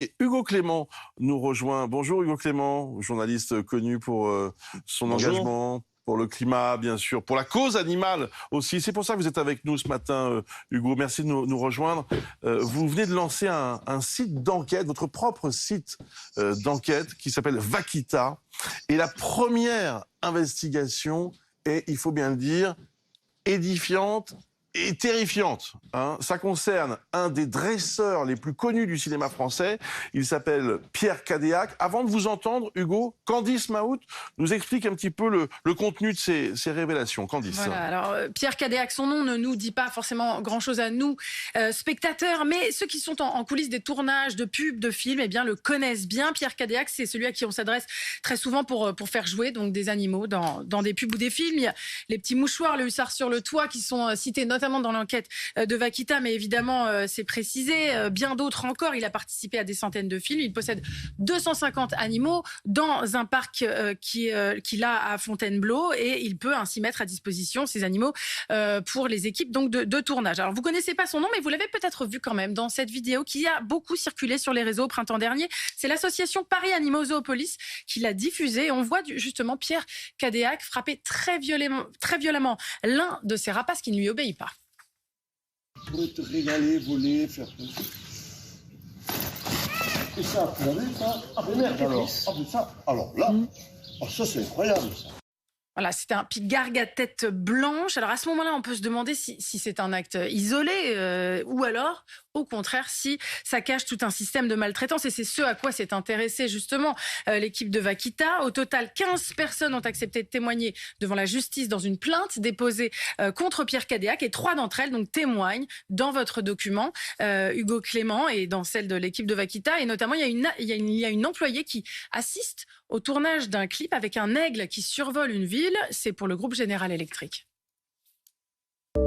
Et Hugo Clément nous rejoint. Bonjour Hugo Clément, journaliste connu pour son Bonjour. engagement, pour le climat bien sûr, pour la cause animale aussi. C'est pour ça que vous êtes avec nous ce matin, Hugo. Merci de nous rejoindre. Vous venez de lancer un site d'enquête, votre propre site d'enquête qui s'appelle Vaquita. Et la première investigation est, il faut bien le dire, édifiante et terrifiante. Ça concerne un des dresseurs les plus connus du cinéma français. Il s'appelle Pierre Cadéac. Avant de vous entendre, Hugo, Candice Mahout nous explique un petit peu le contenu de ces révélations. Candice. Voilà, alors Pierre Cadéac, son nom ne nous dit pas forcément grand-chose à nous, spectateurs, mais ceux qui sont en coulisses des tournages de pubs, de films, eh bien, le connaissent bien. Pierre Cadéac, c'est celui à qui on s'adresse très souvent pour faire jouer donc, des animaux dans des pubs ou des films. Il y a les petits mouchoirs, le hussard sur le toit qui sont cités notamment dans l'enquête de Vaquita, mais évidemment, c'est précisé. Bien d'autres encore. Il a participé à des centaines de films. Il possède 250 animaux dans un parc qu'il a à Fontainebleau et il peut ainsi mettre à disposition ces animaux pour les équipes donc, de tournage. Alors, vous connaissez pas son nom, mais vous l'avez peut-être vu quand même dans cette vidéo qui a beaucoup circulé sur les réseaux au printemps dernier. C'est l'association Paris Animaux Zoopolis qui l'a diffusée. On voit justement Pierre Cadéac frapper très violemment l'un de ses rapaces qui ne lui obéit pas. Je pourrais te régaler, voler, faire tout. Et ça, vous l'avez ça? Ah mais merde alors. Ah mais ça, alors là, ça c'est incroyable ça. Voilà, c'était un pigargue à tête blanche. Alors à ce moment-là, on peut se demander si c'est un acte isolé ou alors, au contraire, si ça cache tout un système de maltraitance. Et c'est ce à quoi s'est intéressée justement l'équipe de Vaquita. Au total, 15 personnes ont accepté de témoigner devant la justice dans une plainte déposée contre Pierre Cadéac. Et 3 d'entre elles donc, témoignent dans votre document, Hugo Clément, et dans celle de l'équipe de Vaquita. Et notamment, il y a une employée qui assiste au tournage d'un clip avec un aigle qui survole une ville. C'est pour le groupe General Electric. On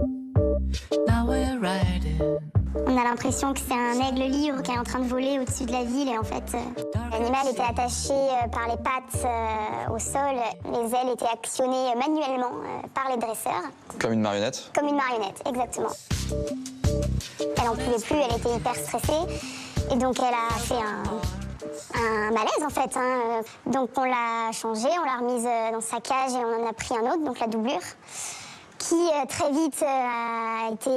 a l'impression que c'est un aigle libre qui est en train de voler au-dessus de la ville et en fait, l'animal était attaché par les pattes au sol. Les ailes étaient actionnées manuellement par les dresseurs. Comme une marionnette? Comme une marionnette, exactement. Elle n'en pouvait plus, elle était hyper stressée et donc elle a fait un malaise en fait. Donc on l'a changée, on l'a remise dans sa cage et on en a pris un autre, donc la doublure, qui très vite a été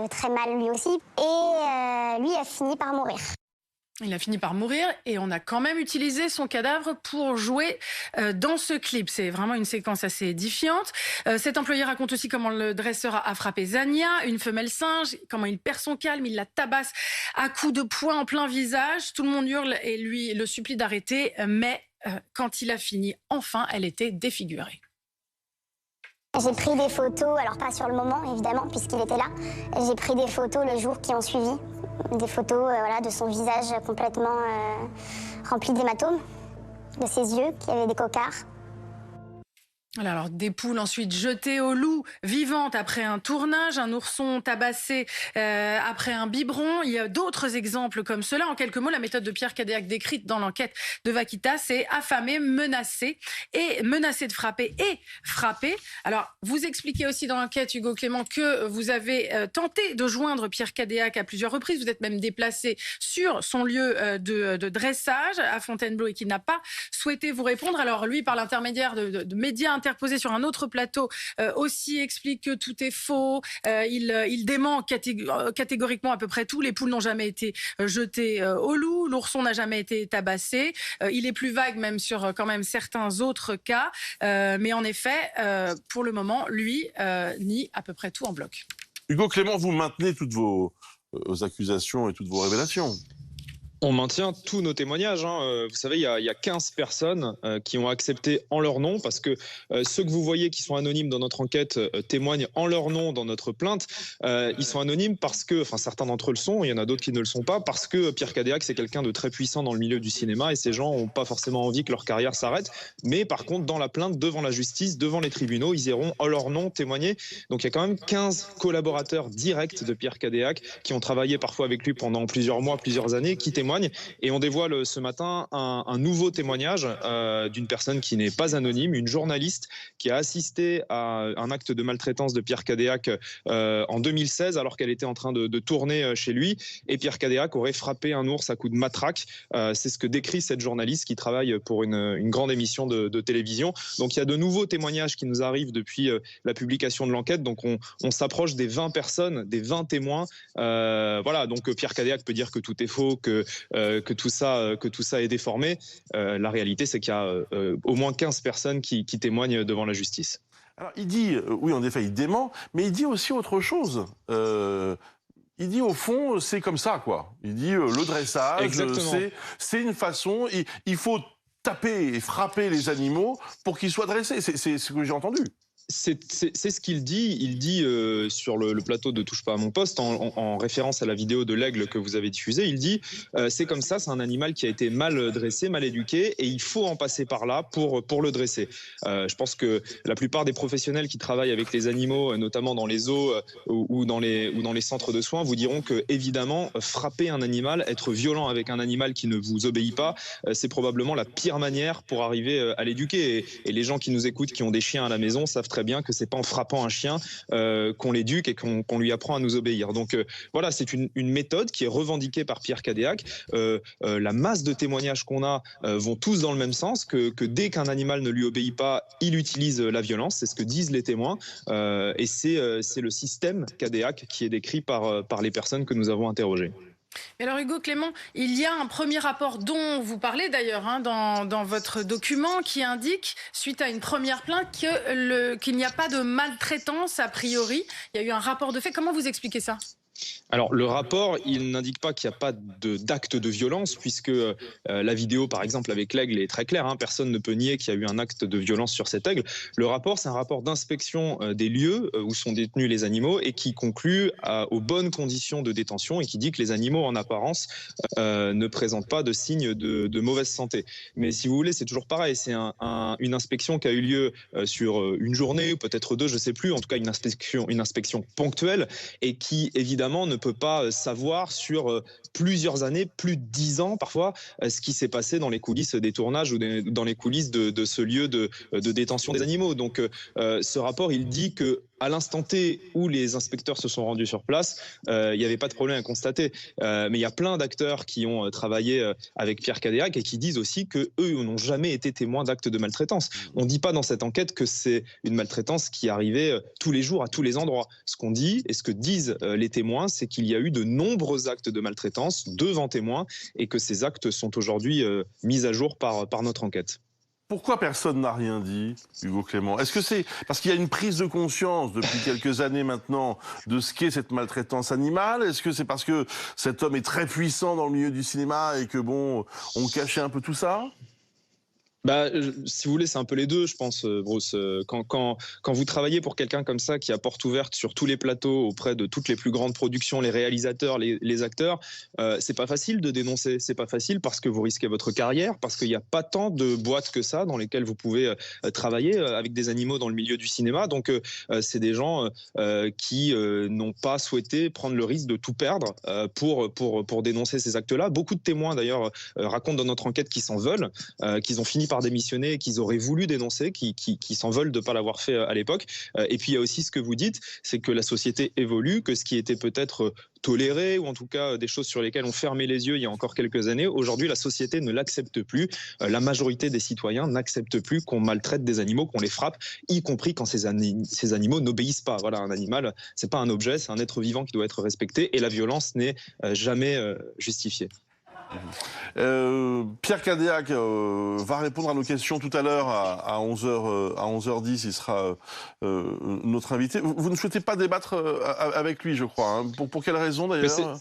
très mal lui aussi. Et lui a fini par mourir. Il a fini par mourir et on a quand même utilisé son cadavre pour jouer dans ce clip. C'est vraiment une séquence assez édifiante. Cet employé raconte aussi comment le dresseur a frappé Zania, une femelle singe, comment il perd son calme, il la tabasse à coups de poing en plein visage. Tout le monde hurle et lui le supplie d'arrêter, mais quand il a fini, enfin, elle était défigurée. J'ai pris des photos, alors pas sur le moment évidemment puisqu'il était là. J'ai pris des photos le jour qui ont suivi. Des photos voilà, de son visage complètement rempli d'hématomes, de ses yeux qui avaient des cocards. Alors, des poules ensuite jetées au loup vivantes après un tournage, un ourson tabassé après un biberon. Il y a d'autres exemples comme cela. En quelques mots, la méthode de Pierre Cadéac décrite dans l'enquête de Vaquita, c'est affamer, menacer de frapper et frapper. Alors, vous expliquez aussi dans l'enquête, Hugo Clément, que vous avez tenté de joindre Pierre Cadéac à plusieurs reprises. Vous êtes même déplacé sur son lieu de dressage à Fontainebleau et qu'il n'a pas souhaité vous répondre. Alors, lui, par l'intermédiaire de médias interposé sur un autre plateau, aussi explique que tout est faux. Il dément catégoriquement à peu près tout. Les poules n'ont jamais été jetées au loup. L'ourson n'a jamais été tabassé. Il est plus vague même sur quand même certains autres cas. Mais en effet, pour le moment, lui nie à peu près tout en bloc. Hugo Clément, vous maintenez toutes vos accusations et toutes vos révélations. On maintient tous nos témoignages. Vous savez, il y a 15 personnes qui ont accepté en leur nom, parce que ceux que vous voyez qui sont anonymes dans notre enquête témoignent en leur nom dans notre plainte. Ils sont anonymes parce que, enfin certains d'entre eux le sont, il y en a d'autres qui ne le sont pas, parce que Pierre Cadéac, c'est quelqu'un de très puissant dans le milieu du cinéma et ces gens n'ont pas forcément envie que leur carrière s'arrête. Mais par contre, dans la plainte, devant la justice, devant les tribunaux, ils iront en leur nom témoigner. Donc il y a quand même 15 collaborateurs directs de Pierre Cadéac qui ont travaillé parfois avec lui pendant plusieurs mois, plusieurs années, qui témoignent témoigne. Et on dévoile ce matin un nouveau témoignage d'une personne qui n'est pas anonyme, une journaliste qui a assisté à un acte de maltraitance de Pierre Cadéac en 2016 alors qu'elle était en train de tourner chez lui. Et Pierre Cadéac aurait frappé un ours à coups de matraque. C'est ce que décrit cette journaliste qui travaille pour une grande émission de télévision. Donc il y a de nouveaux témoignages qui nous arrivent depuis la publication de l'enquête. Donc on s'approche des 20 personnes, des 20 témoins. Voilà, donc Pierre Cadéac peut dire que tout est faux, que tout ça est déformé. La réalité, c'est qu'il y a au moins 15 personnes qui témoignent devant la justice. Alors, il dit, oui, en effet, il dément, mais il dit aussi autre chose. Il dit, au fond, c'est comme ça, quoi. Il dit, le dressage, c'est une façon, il faut taper et frapper les animaux pour qu'ils soient dressés. C'est ce que j'ai entendu. C'est ce qu'il dit. Il dit sur le plateau de Touche pas à mon poste, en référence à la vidéo de l'aigle que vous avez diffusée, il dit c'est comme ça, c'est un animal qui a été mal dressé, mal éduqué, et il faut en passer par là pour le dresser. Je pense que la plupart des professionnels qui travaillent avec les animaux, notamment dans les zoos ou dans les centres de soins, vous diront que évidemment frapper un animal, être violent avec un animal qui ne vous obéit pas, c'est probablement la pire manière pour arriver à l'éduquer. Et les gens qui nous écoutent, qui ont des chiens à la maison, savent très bien que c'est pas en frappant un chien qu'on l'éduque et qu'on lui apprend à nous obéir. Donc voilà, c'est une méthode qui est revendiquée par Pierre Cadéac. La masse de témoignages qu'on a vont tous dans le même sens, que dès qu'un animal ne lui obéit pas, il utilise la violence. C'est ce que disent les témoins. Et c'est le système Cadéac qui est décrit par les personnes que nous avons interrogées. Mais alors Hugo Clément, il y a un premier rapport dont vous parlez d'ailleurs dans votre document qui indique, suite à une première plainte, qu'il n'y a pas de maltraitance a priori. Il y a eu un rapport de fait. Comment vous expliquez ça ? Alors, le rapport, il n'indique pas qu'il n'y a pas d'acte de violence, puisque la vidéo, par exemple, avec l'aigle est très claire. Personne ne peut nier qu'il y a eu un acte de violence sur cet aigle. Le rapport, c'est un rapport d'inspection des lieux où sont détenus les animaux et qui conclut aux bonnes conditions de détention et qui dit que les animaux, en apparence, ne présentent pas de signes de mauvaise santé. Mais si vous voulez, c'est toujours pareil. C'est une inspection qui a eu lieu sur une journée, peut-être deux, je ne sais plus. En tout cas, une inspection ponctuelle et qui, évidemment, ne peut pas savoir sur plusieurs années, plus de 10 ans parfois, ce qui s'est passé dans les coulisses des tournages ou dans les coulisses de ce lieu de détention des animaux. Donc ce rapport, il dit que à l'instant T où les inspecteurs se sont rendus sur place, il n'y avait pas de problème à constater. Mais il y a plein d'acteurs qui ont travaillé avec Pierre Cadéac et qui disent aussi qu'eux n'ont jamais été témoins d'actes de maltraitance. On ne dit pas dans cette enquête que c'est une maltraitance qui arrivait tous les jours à tous les endroits. Ce qu'on dit et ce que disent les témoins, c'est qu'il y a eu de nombreux actes de maltraitance devant témoins et que ces actes sont aujourd'hui mis à jour par notre enquête. Pourquoi personne n'a rien dit, Hugo Clément? Est-ce que c'est parce qu'il y a une prise de conscience depuis quelques années maintenant de ce qu'est cette maltraitance animale? Est-ce que c'est parce que cet homme est très puissant dans le milieu du cinéma et que bon, on cachait un peu tout ça? Si vous voulez, c'est un peu les deux, je pense, Bruce. Quand vous travaillez pour quelqu'un comme ça, qui a porte ouverte sur tous les plateaux, auprès de toutes les plus grandes productions, les réalisateurs, les acteurs, c'est pas facile de dénoncer. C'est pas facile parce que vous risquez votre carrière, parce qu'il n'y a pas tant de boîtes que ça dans lesquelles vous pouvez travailler avec des animaux dans le milieu du cinéma. Donc, c'est des gens qui n'ont pas souhaité prendre le risque de tout perdre pour dénoncer ces actes-là. Beaucoup de témoins, d'ailleurs, racontent dans notre enquête qu'ils s'en veulent, qu'ils ont fini par démissionner, qu'ils auraient voulu dénoncer, qui s'en veulent de ne pas l'avoir fait à l'époque. Et puis il y a aussi ce que vous dites, c'est que la société évolue, que ce qui était peut-être toléré, ou en tout cas des choses sur lesquelles on fermait les yeux il y a encore quelques années, aujourd'hui la société ne l'accepte plus. La majorité des citoyens n'acceptent plus qu'on maltraite des animaux, qu'on les frappe, y compris quand ces animaux n'obéissent pas. Voilà, un animal, c'est pas un objet, c'est un être vivant qui doit être respecté, et la violence n'est jamais justifiée. Pierre Cadéac va répondre à nos questions tout à l'heure à 11h10. Il sera notre invité. Vous ne souhaitez pas débattre avec lui, je crois. Pour quelle raison d'ailleurs?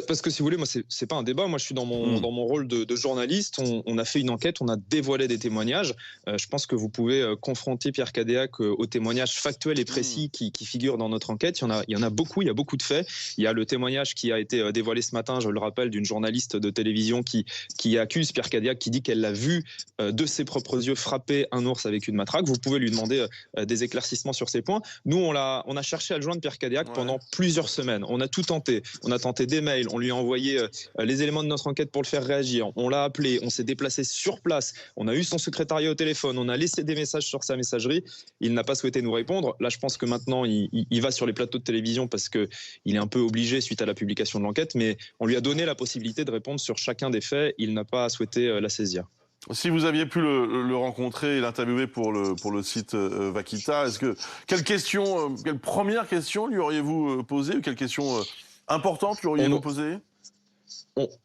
Parce que si vous voulez, moi c'est pas un débat. Moi je suis dans mon rôle de journaliste. On a fait une enquête, on a dévoilé des témoignages. Je pense que vous pouvez confronter Pierre Cadéac aux témoignages factuels et précis qui figurent dans notre enquête. Il y en a beaucoup, il y a beaucoup de faits. Il y a le témoignage qui a été dévoilé ce matin, je le rappelle, d'une journaliste de télévision qui accuse Pierre Cadéac, qui dit qu'elle l'a vu de ses propres yeux frapper un ours avec une matraque. Vous pouvez lui demander des éclaircissements sur ces points. Nous on a cherché à le joindre, Pierre Cadéac, pendant plusieurs semaines. On a tout tenté. On a tenté des mails, on lui a envoyé les éléments de notre enquête pour le faire réagir, on l'a appelé, on s'est déplacé sur place, on a eu son secrétariat au téléphone, on a laissé des messages sur sa messagerie, il n'a pas souhaité nous répondre. Là, je pense que maintenant, il va sur les plateaux de télévision parce qu'il est un peu obligé suite à la publication de l'enquête, mais on lui a donné la possibilité de répondre sur chacun des faits, il n'a pas souhaité la saisir. Si vous aviez pu le rencontrer et l'interviewer pour le site Vaquita, quelle première question lui auriez-vous posée, ou quelle question importante lui auriez-vous posée?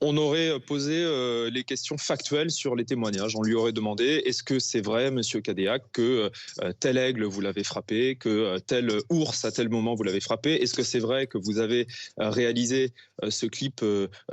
On aurait posé les questions factuelles sur les témoignages. On lui aurait demandé, est-ce que c'est vrai, monsieur Cadéac, que tel aigle vous l'avez frappé, que tel ours à tel moment vous l'avez frappé? Est-ce que c'est vrai que vous avez réalisé ce clip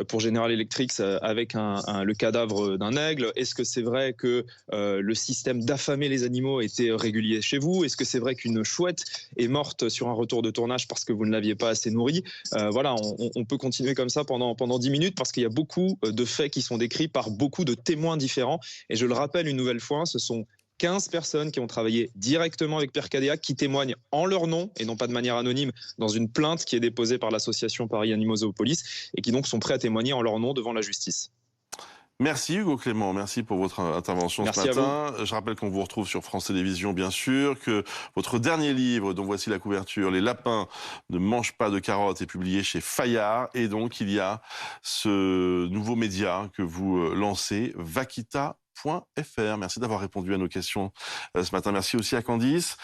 pour General Electric avec le cadavre d'un aigle? Est-ce que c'est vrai que le système d'affamer les animaux était régulier chez vous? Est-ce que c'est vrai qu'une chouette est morte sur un retour de tournage parce que vous ne l'aviez pas assez nourrie? Voilà, on peut continuer comme ça pendant 10 minutes, parce qu'il y a beaucoup de faits qui sont décrits par beaucoup de témoins différents. Et je le rappelle une nouvelle fois, ce sont 15 personnes qui ont travaillé directement avec Pierre Cadéac, qui témoignent en leur nom et non pas de manière anonyme dans une plainte qui est déposée par l'association Paris Animaux Zoopolis, et qui donc sont prêts à témoigner en leur nom devant la justice. Merci Hugo Clément, merci pour votre intervention ce matin. Je rappelle qu'on vous retrouve sur France Télévisions, bien sûr, que votre dernier livre, dont voici la couverture, Les lapins ne mangent pas de carottes, est publié chez Fayard. Et donc, il y a ce nouveau média que vous lancez, Vaquita.fr. Merci d'avoir répondu à nos questions ce matin. Merci aussi à Candice.